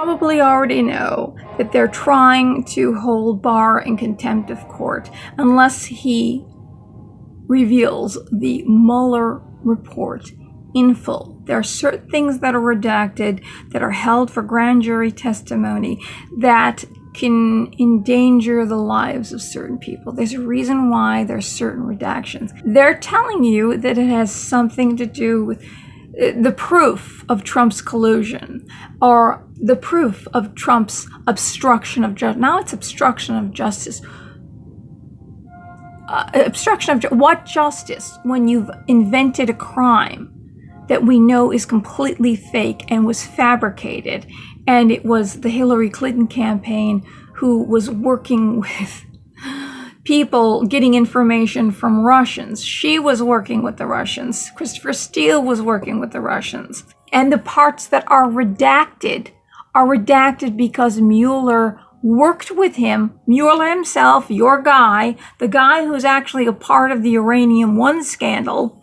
probably already know that they're trying to hold Barr in contempt of court unless he reveals the Mueller report in full. There are certain things that are redacted, that are held for grand jury testimony, that can endanger the lives of certain people. There's a reason why there's certain redactions. They're telling you that it has something to do with the proof of Trump's collusion, or the proof of Trump's obstruction of justice. Now it's obstruction of justice. What justice when you've invented a crime that we know is completely fake and was fabricated, and it was the Hillary Clinton campaign who was working with people getting information from Russians. She was working with the Russians. Christopher Steele was working with the Russians. And the parts that are redacted because Mueller worked with him. Mueller himself, your guy, the guy who's actually a part of the Uranium One scandal,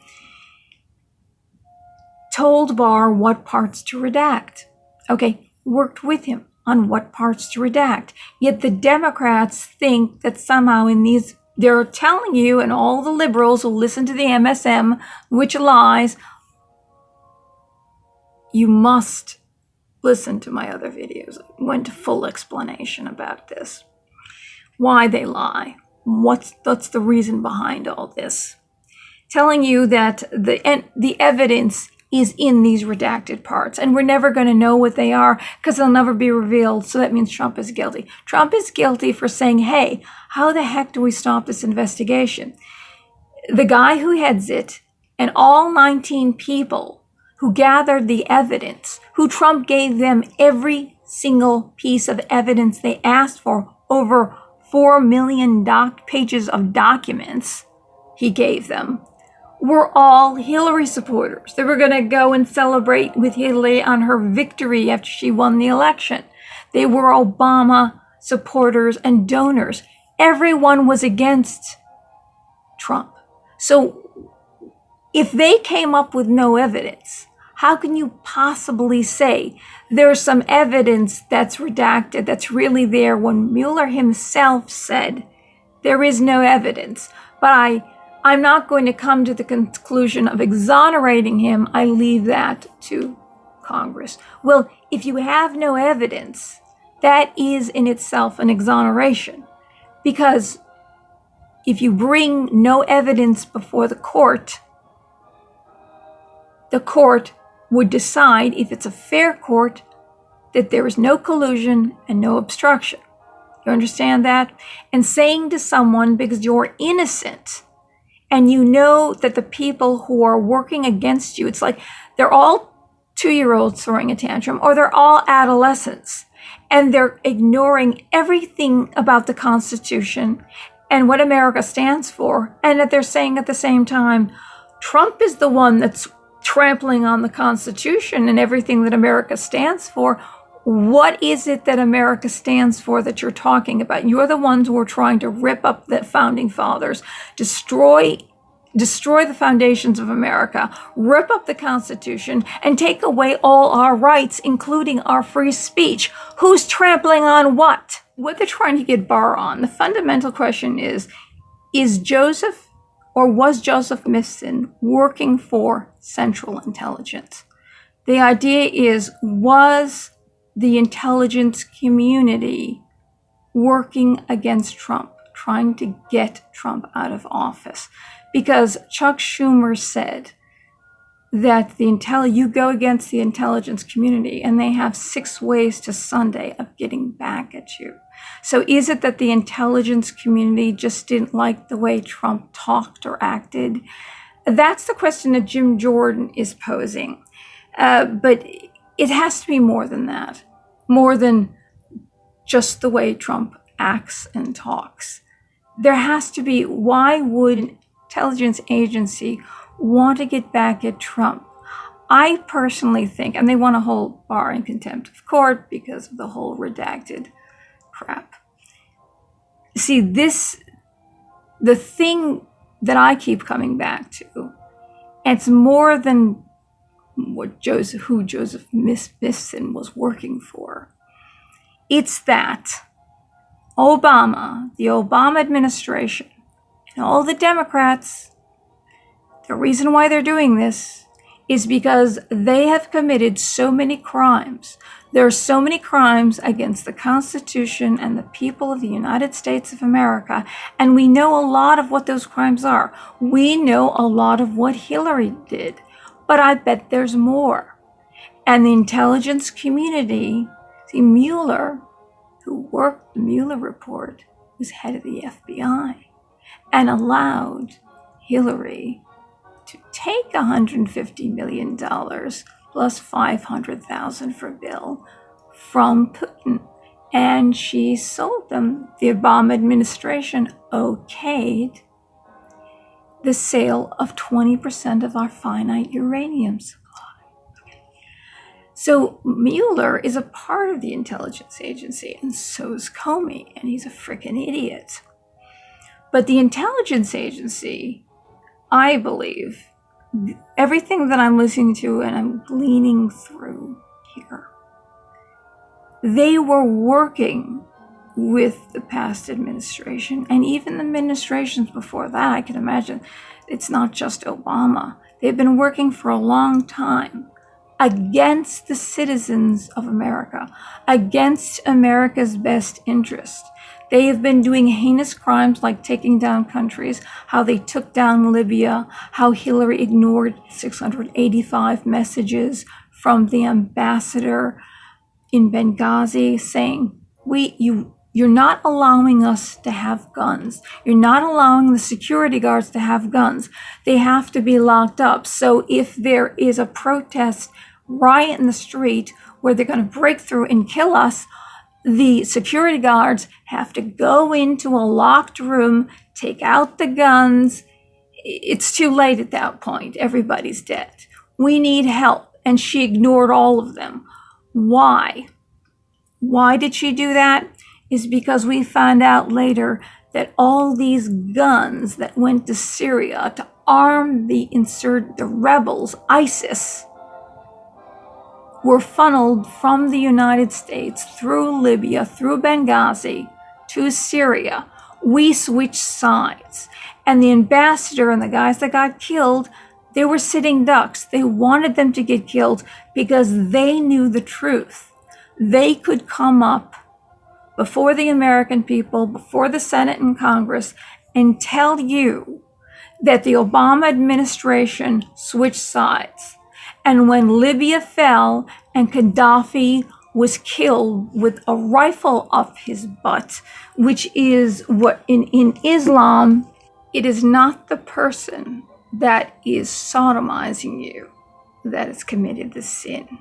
told Barr what parts to redact. Okay, worked with him on what parts to redact. Yet the Democrats think that somehow in these, they're telling you, and all the liberals who listen to the MSM, which lies, you must listen to my other videos. I went to full explanation about this. Why they lie. What's the reason behind all this. Telling you that the evidence is in these redacted parts, and we're never going to know what they are because they'll never be revealed. So that means Trump is guilty. Trump is guilty for saying, hey, how the heck do we stop this investigation? The guy who heads it and all 19 people who gathered the evidence, who Trump gave them every single piece of evidence they asked for, over 4 million pages of documents he gave them, were all Hillary supporters. They were going to go and celebrate with Hillary on her victory after she won the election. They were Obama supporters and donors. Everyone was against Trump. So if they came up with no evidence, how can you possibly say there's some evidence that's redacted, that's really there, when Mueller himself said there is no evidence? But I'm not going to come to the conclusion of exonerating him. I leave that to Congress. Well, if you have no evidence, that is in itself an exoneration. Because if you bring no evidence before the court would decide, if it's a fair court, that there is no collusion and no obstruction. You understand that? And saying to someone, because you're innocent, and you know that the people who are working against you, it's like they're all 2-year-olds throwing a tantrum, or they're all adolescents, and they're ignoring everything about the Constitution and what America stands for, and that they're saying at the same time, Trump is the one that's trampling on the Constitution and everything that America stands for. What is it that America stands for that you're talking about? You're the ones who are trying to rip up the founding fathers, destroy the foundations of America, rip up the Constitution, and take away all our rights, including our free speech. Who's trampling on what? What they're trying to get Barr on. The fundamental question is Joseph, or was Joseph Misson working for Central Intelligence? The idea is, was the intelligence community working against Trump, trying to get Trump out of office? Because Chuck Schumer said that you go against the intelligence community and they have 6 ways to Sunday of getting back at you. So is it that the intelligence community just didn't like the way Trump talked or acted? That's the question that Jim Jordan is posing. But it has to be more than that, more than just the way Trump acts and talks. There has to be, why would an intelligence agency want to get back at Trump? I personally think, and they want to hold Barr in contempt of court because of the whole redacted crap. See, the thing that I keep coming back to, it's more than who Joseph Misson was working for. It's that Obama, the Obama administration, and all the Democrats, the reason why they're doing this is because they have committed so many crimes. There are so many crimes against the Constitution and the people of the United States of America, and we know a lot of what those crimes are. We know a lot of what Hillary did, but I bet there's more. And the intelligence community, see, Mueller, who worked the Mueller report, was head of the FBI and allowed Hillary to take $150 million plus $500,000 for Bill from Putin. And she sold them. The Obama administration okayed the sale of 20% of our finite uranium supply. So Mueller is a part of the intelligence agency, and so is Comey, and he's a freaking idiot. But the intelligence agency, I believe, everything that I'm listening to and I'm gleaning through here, they were working with the past administration and even the administrations before that. I can imagine it's not just Obama. They've been working for a long time against the citizens of America, against America's best interest. They have been doing heinous crimes like taking down countries, how they took down Libya, how Hillary ignored 685 messages from the ambassador in Benghazi saying, you're not allowing us to have guns. You're not allowing the security guards to have guns. They have to be locked up. So if there is a protest riot in the street where they're going to break through and kill us, the security guards have to go into a locked room, take out the guns. It's too late at that point. Everybody's dead. We need help. And she ignored all of them. Why? Why did she do that? Is because we found out later that all these guns that went to Syria to arm the rebels, ISIS, were funneled from the United States through Libya, through Benghazi, to Syria. We switched sides. And the ambassador and the guys that got killed, they were sitting ducks. They wanted them to get killed because they knew the truth. They could come up before the American people, before the Senate and Congress, and tell you that the Obama administration switched sides. And when Libya fell and Gaddafi was killed with a rifle up his butt, which is what in Islam, it is not the person that is sodomizing you that has committed the sin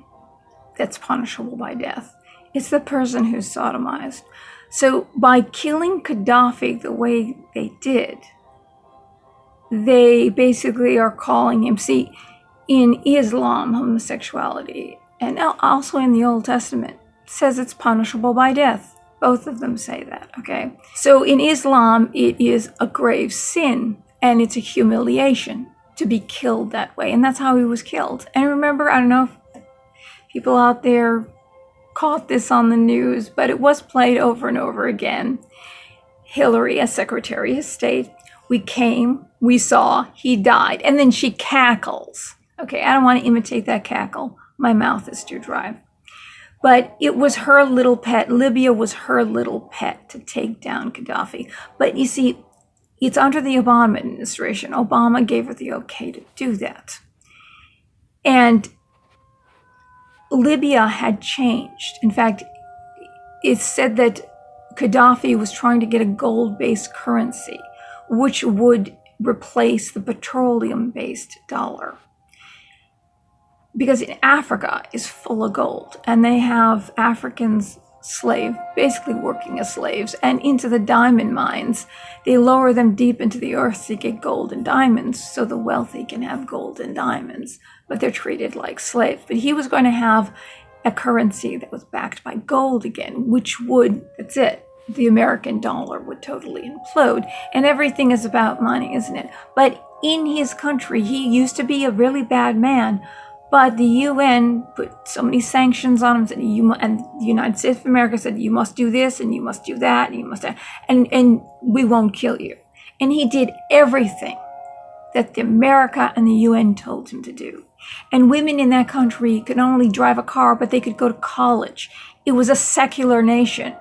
that's punishable by death. It's the person who's sodomized. So by killing Gaddafi the way they did, they basically are calling him, see, in Islam, homosexuality, and also in the Old Testament, says it's punishable by death. Both of them say that, okay? So in Islam, it is a grave sin, and it's a humiliation to be killed that way, and that's how he was killed. And remember, I don't know if people out there caught this on the news, but it was played over and over again. Hillary, as Secretary of State, we came, we saw, he died, and then she cackles. Okay, I don't want to imitate that cackle. My mouth is too dry. But it was her little pet. Libya was her little pet to take down Gaddafi. But you see, it's under the Obama administration. Obama gave her the okay to do that. And Libya had changed. In fact, it's said that Gaddafi was trying to get a gold-based currency, which would replace the petroleum-based dollar. Because Africa is full of gold, and they have Africans basically working as slaves, and into the diamond mines. They lower them deep into the earth to get gold and diamonds, so the wealthy can have gold and diamonds, but they're treated like slaves. But he was going to have a currency that was backed by gold again, which would, that's it, the American dollar would totally implode. And everything is about money, isn't it? But in his country, he used to be a really bad man, But the UN put so many sanctions on him, and the United States of America said, you must do this, and you must do that, and you must, and we won't kill you. And he did everything that the America and the UN told him to do. And women in that country could not only drive a car, but they could go to college. It was a secular nation.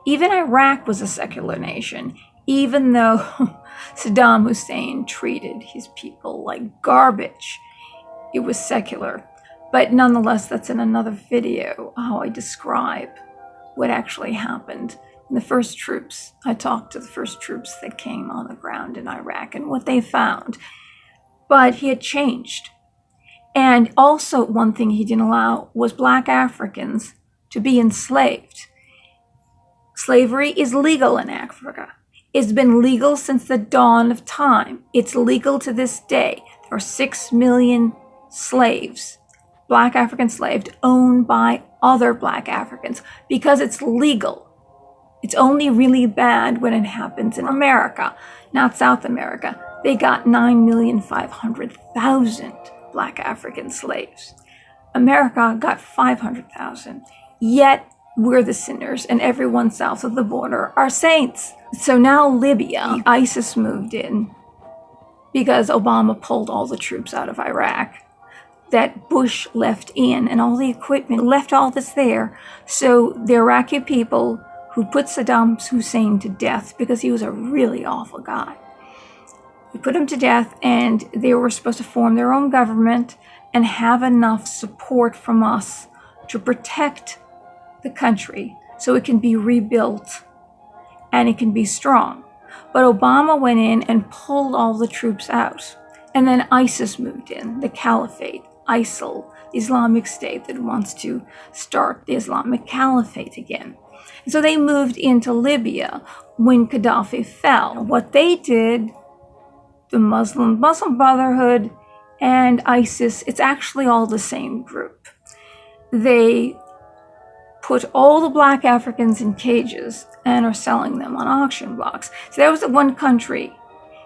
Even Iraq was a secular nation, even though Saddam Hussein treated his people like garbage. It was secular. But nonetheless, that's in another video, how I describe what actually happened. The first troops, I talked to the first troops that came on the ground in Iraq and what they found. But he had changed. And also one thing he didn't allow was Black Africans to be enslaved. Slavery is legal in Africa. It's been legal since the dawn of time. It's legal to this day. There are 6 million slaves, Black African slaves, owned by other Black Africans because it's legal. It's only really bad when it happens in America, not South America. They got 9,500,000 Black African slaves. America got 500,000. Yet we're the sinners, and everyone south of the border are saints. So now Libya, ISIS moved in because Obama pulled all the troops out of Iraq that Bush left in, and all the equipment, left all this there. So the Iraqi people who put Saddam Hussein to death because he was a really awful guy. They put him to death, and they were supposed to form their own government and have enough support from us to protect the country so it can be rebuilt and it can be strong. But Obama went in and pulled all the troops out. And then ISIS moved in, the caliphate, ISIL, the Islamic State that wants to start the Islamic Caliphate again. So they moved into Libya when Gaddafi fell. What they did, the Muslim Brotherhood and ISIS, it's actually all the same group. They put all the Black Africans in cages and are selling them on auction blocks. So that was the one country.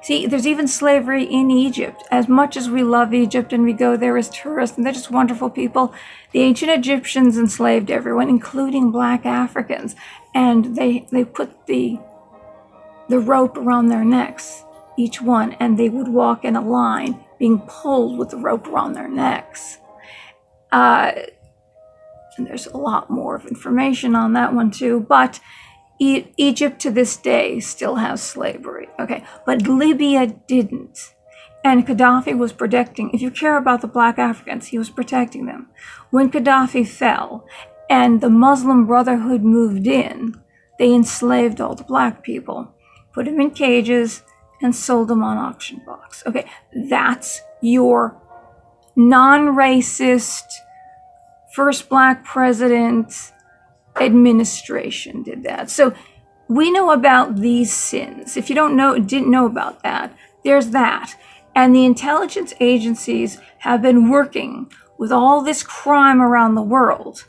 See, there's even slavery in Egypt. As much as we love Egypt and we go there as tourists, and they're just wonderful people, the ancient Egyptians enslaved everyone, including Black Africans. And they put the rope around their necks, each one, and they would walk in a line being pulled with the rope around their necks. And there's a lot more of information on that one too, but Egypt to this day still has slavery, okay? But Libya didn't. And Gaddafi was protecting, if you care about the Black Africans, he was protecting them. When Gaddafi fell and the Muslim Brotherhood moved in, they enslaved all the Black people, put them in cages, and sold them on auction blocks. Okay, that's your non-racist first Black president administration did that. So we know about these sins. If you didn't know about that, there's that. And the intelligence agencies have been working with all this crime around the world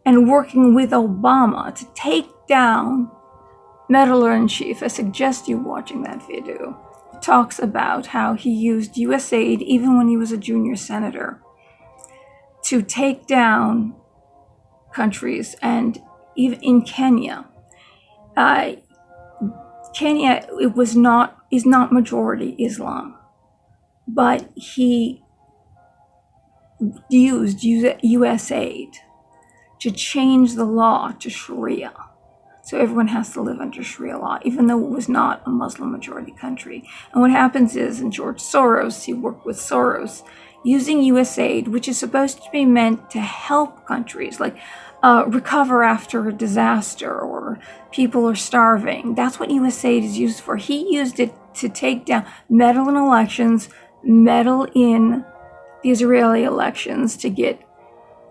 and working with Obama to take down Meddler-in-Chief. I suggest you watching that video. It talks about how he used USAID even when he was a junior senator to take down countries, and even in Kenya. Kenya is not majority Islam, but he used USAID to change the law to Sharia. So everyone has to live under Sharia law, even though it was not a Muslim majority country. And what happens is, in George Soros, he worked with Soros, using USAID, which is supposed to be meant to help countries, like recover after a disaster or people are starving. That's what USAID is used for. He used it to take down, meddle in elections, meddle in the Israeli elections to get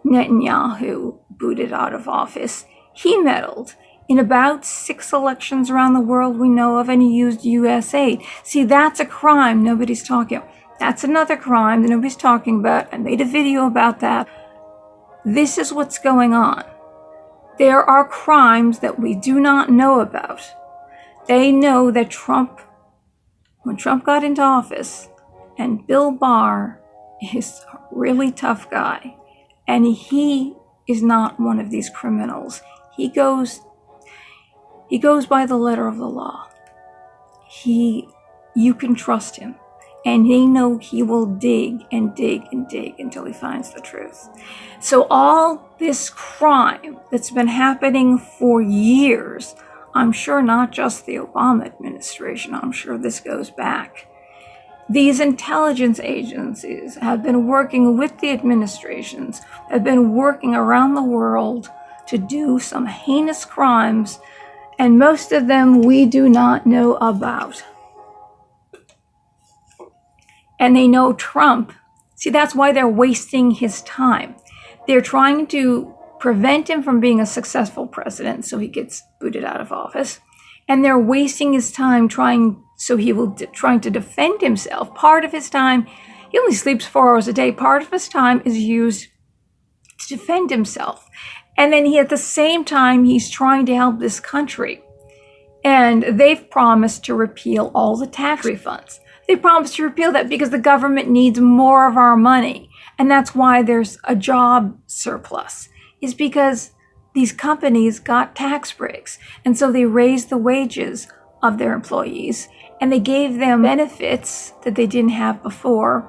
Netanyahu booted out of office. He meddled in about 6 elections around the world we know of, and he used USAID. See, that's a crime nobody's talking about. That's another crime that nobody's talking about. I made a video about that. This is what's going on. There are crimes that we do not know about. They know that when Trump got into office, and Bill Barr is really tough guy. And he is not one of these criminals. He goes by the letter of the law. You can trust him. And they know he will dig and dig and dig until he finds the truth. So all this crime that's been happening for years, I'm sure not just the Obama administration, I'm sure this goes back. These intelligence agencies have been working with the administrations, have been working around the world to do some heinous crimes, and most of them we do not know about. And they know Trump. See, that's why they're wasting his time. They're trying to prevent him from being a successful president so he gets booted out of office. And they're wasting his time trying to defend himself. Part of his time, he only sleeps 4 hours a day. Part of his time is used to defend himself. And then at the same time, he's trying to help this country. And they've promised to repeal all the tax refunds. They promised to repeal that because the government needs more of our money. And that's why there's a job surplus, is because these companies got tax breaks. And so they raised the wages of their employees and they gave them benefits that they didn't have before.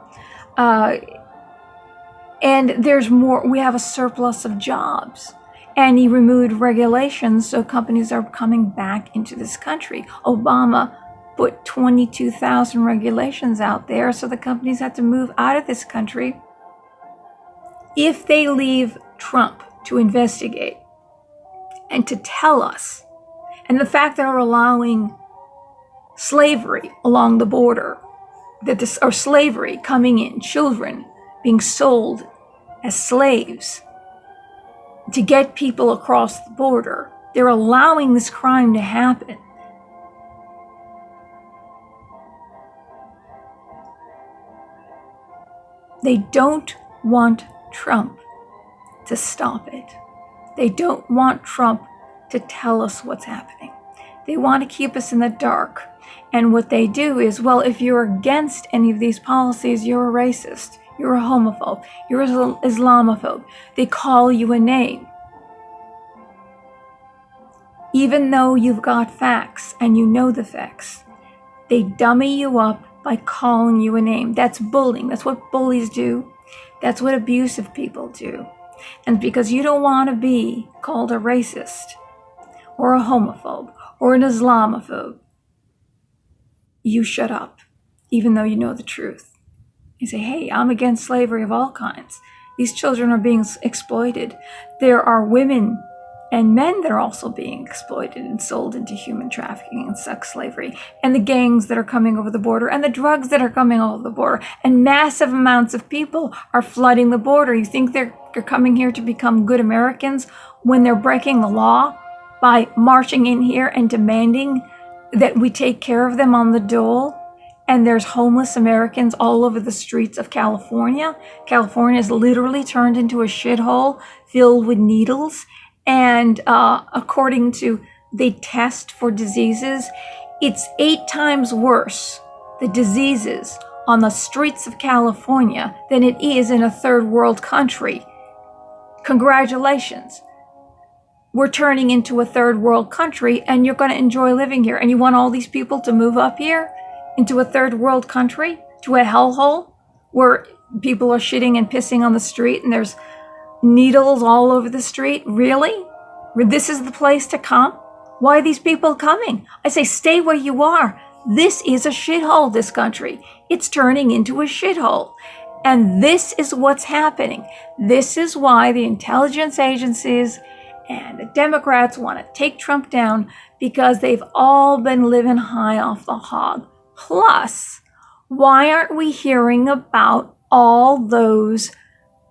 And there's more, we have a surplus of jobs. And he removed regulations, so companies are coming back into this country. Obama put 22,000 regulations out there, so the companies had to move out of this country. If they leave Trump to investigate and to tell us, and the fact that they're allowing slavery along the border, or slavery coming in, children being sold as slaves to get people across the border, they're allowing this crime to happen. They don't want Trump to stop it. They don't want Trump to tell us what's happening. They want to keep us in the dark. And what they do is, well, if you're against any of these policies, you're a racist, you're a homophobe, you're an Islamophobe. They call you a name. Even though you've got facts and you know the facts, they dummy you up by calling you a name. That's bullying. That's what bullies do. That's what abusive people do. And because you don't want to be called a racist or a homophobe or an Islamophobe, you shut up, even though you know the truth. You say, hey, I'm against slavery of all kinds. These children are being exploited. There are women and men that are also being exploited and sold into human trafficking and sex slavery, and the gangs that are coming over the border, and the drugs that are coming over the border, and massive amounts of people are flooding the border. You think they're coming here to become good Americans when they're breaking the law by marching in here and demanding that we take care of them on the dole? And there's homeless Americans all over the streets of California. California is literally turned into a shithole filled with needles. And according to, they test for diseases, it's 8 times worse, the diseases on the streets of California, than it is in a third world country. Congratulations. We're turning into a third world country and you're going to enjoy living here. And you want all these people to move up here into a third world country, to a hellhole where people are shitting and pissing on the street and there's needles all over the street? Really? This is the place to come? Why are these people coming? I say, stay where you are. This is a shithole, this country. It's turning into a shithole. And this is what's happening. This is why the intelligence agencies and the Democrats want to take Trump down, because they've all been living high off the hog. Plus, why aren't we hearing about all those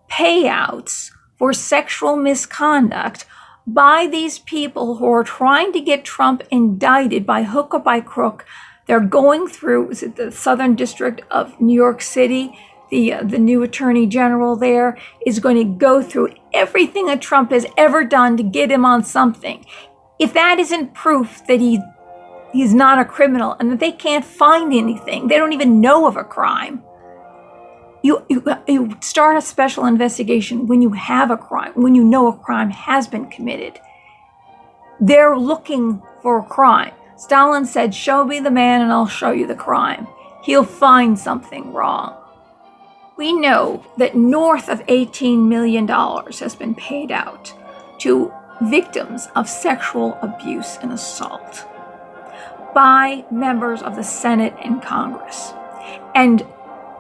payouts for sexual misconduct by these people who are trying to get Trump indicted by hook or by crook? They're going through, is it the Southern District of New York City? The new attorney general there is going to go through everything that Trump has ever done to get him on something. If that isn't proof that he's not a criminal and that they can't find anything, they don't even know of a crime, You start a special investigation when you have a crime, when you know a crime has been committed. They're looking for a crime. Stalin said, show me the man and I'll show you the crime. He'll find something wrong. We know that north of $18 million has been paid out to victims of sexual abuse and assault by members of the Senate and Congress. And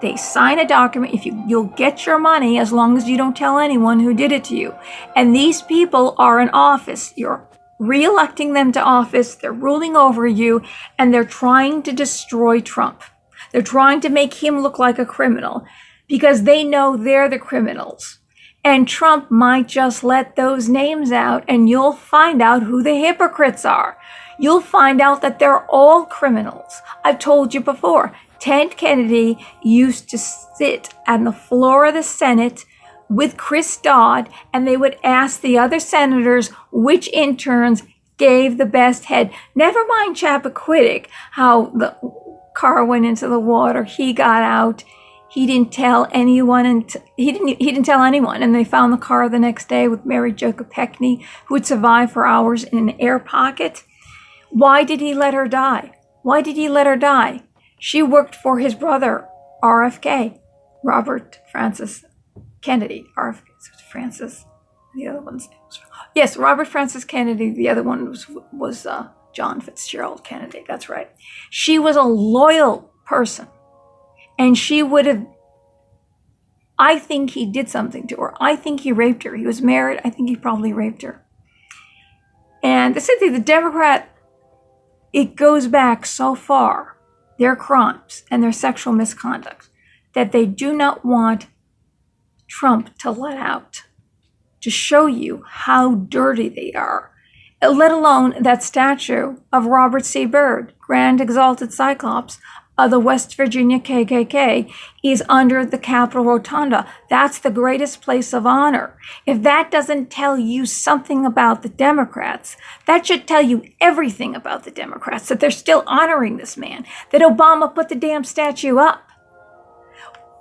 they sign a document. You'll get your money as long as you don't tell anyone who did it to you. And these people are in office. You're re-electing them to office. They're ruling over you, and they're trying to destroy Trump. They're trying to make him look like a criminal because they know they're the criminals. And Trump might just let those names out, and you'll find out who the hypocrites are. You'll find out that they're all criminals. I've told you before, Ted Kennedy used to sit on the floor of the Senate with Chris Dodd, and they would ask the other senators which interns gave the best head. Never mind Chappaquiddick, how the car went into the water, he got out. He didn't tell anyone, and he didn't tell anyone. And they found the car the next day with Mary Jo Kopechne, who had survived for hours in an air pocket. Why did he let her die? Why did he let her die? She worked for his brother, RFK, Robert Francis Kennedy. RFK, Francis, the other one's name was, yes, Robert Francis Kennedy. The other one was John Fitzgerald Kennedy. That's right. She was a loyal person. And she would have, I think he did something to her. I think he raped her. He was married. I think he probably raped her. And the Democrat, it goes back so far, their crimes and their sexual misconduct, that they do not want Trump to let out, to show you how dirty they are. Let alone that statue of Robert C. Byrd, Grand Exalted Cyclops, of the West Virginia KKK, is under the Capitol Rotunda. That's the greatest place of honor. If that doesn't tell you something about the Democrats, that should tell you everything about the Democrats, that they're still honoring this man, that Obama put the damn statue up.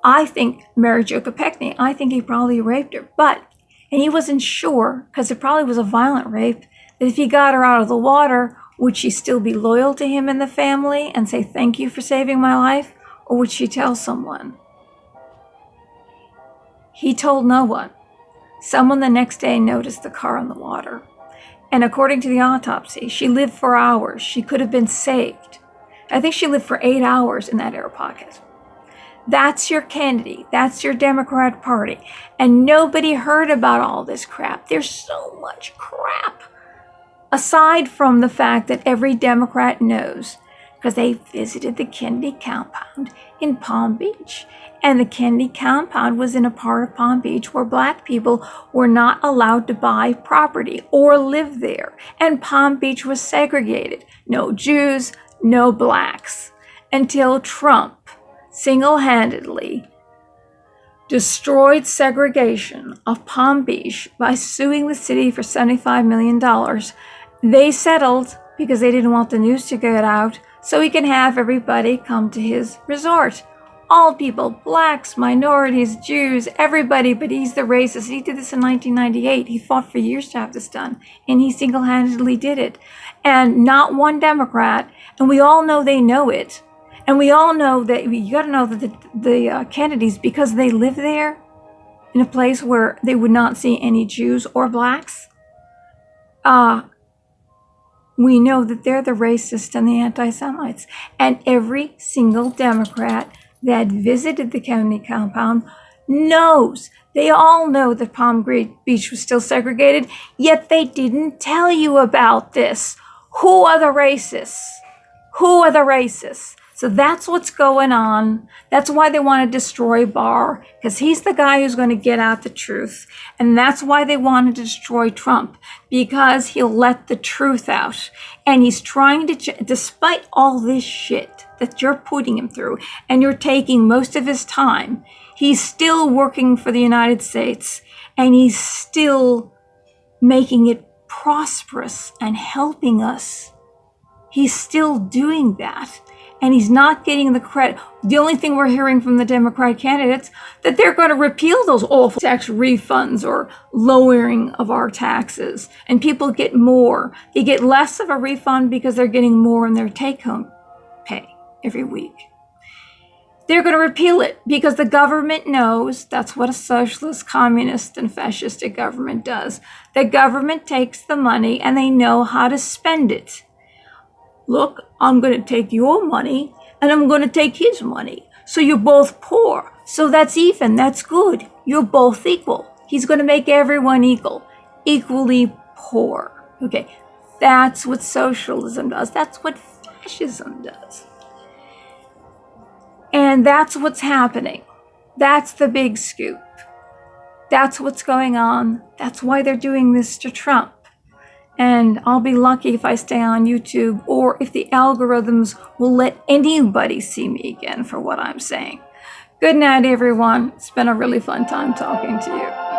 I think Mary Jo Kopechne, I think he probably raped her, and he wasn't sure, because it probably was a violent rape, that if he got her out of the water, would she still be loyal to him and the family and say, thank you for saving my life? Or would she tell someone? He told no one. Someone the next day noticed the car in the water. And according to the autopsy, she lived for hours. She could have been saved. I think she lived for 8 hours in that air pocket. That's your Kennedy. That's your Democrat Party. And nobody heard about all this crap. There's so much crap. Aside from the fact that every Democrat knows, because they visited the Kennedy compound in Palm Beach. And the Kennedy compound was in a part of Palm Beach where Black people were not allowed to buy property or live there. And Palm Beach was segregated. No Jews, no Blacks. Until Trump single-handedly destroyed segregation of Palm Beach by suing the city for $75 million. They settled because they didn't want the news to get out, so he can have everybody come to his resort. All people, Blacks, minorities, Jews, everybody, but he's the racist. He did this in 1998. He fought for years to have this done, and he single-handedly did it. And not one Democrat, and we all know they know it. And we all know that, you got to know that the Kennedys, because they live there in a place where they would not see any Jews or Blacks, we know that they're the racists and the anti-Semites. And every single Democrat that visited the Kennedy compound knows, they all know that Palm Beach was still segregated, yet they didn't tell you about this. Who are the racists? Who are the racists? So that's what's going on. That's why they want to destroy Barr, because he's the guy who's going to get out the truth. And that's why they want to destroy Trump, because he'll let the truth out. And he's trying to, despite all this shit that you're putting him through, and you're taking most of his time, he's still working for the United States, and he's still making it prosperous and helping us. He's still doing that. and he's not getting the credit. The only thing we're hearing from the Democrat candidates, that they're going to repeal those awful tax refunds or lowering of our taxes, and people get more. They get less of a refund because they're getting more in their take-home pay every week. They're going to repeal it because the government knows that's what a socialist, communist, and fascistic government does. The government takes the money and they know how to spend it. Look, I'm going to take your money and I'm going to take his money. So you're both poor. So that's even. That's good. You're both equal. He's going to make everyone equal, equally poor. Okay, that's what socialism does. That's what fascism does. And that's what's happening. That's the big scoop. That's what's going on. That's why they're doing this to Trump. And I'll be lucky if I stay on YouTube or if the algorithms will let anybody see me again for what I'm saying. Good night, everyone. It's been a really fun time talking to you.